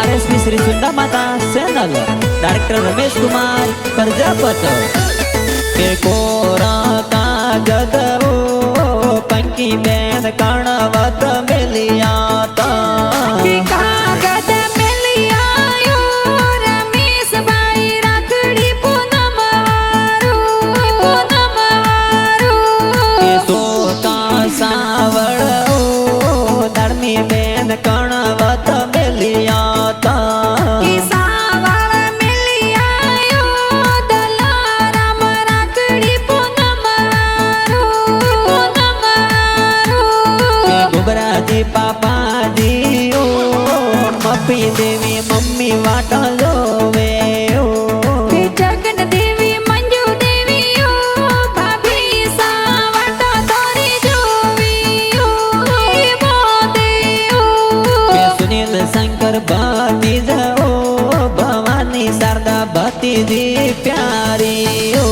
RSP Shri Sunda माता channel director Ramesh Kumar Prajapat के कोरा का गदो पंकी बेन कणवत मिलियाता पापा दियो मप्पी देवी मम्मी वाटा लोवे जगन देवी मंजू देवी ओ भाभी सा वाटा तोरी जोवी ओ मोदे ओ सुनील शंकर भती जाओ भवानी शारदा भती दी प्यारी ओ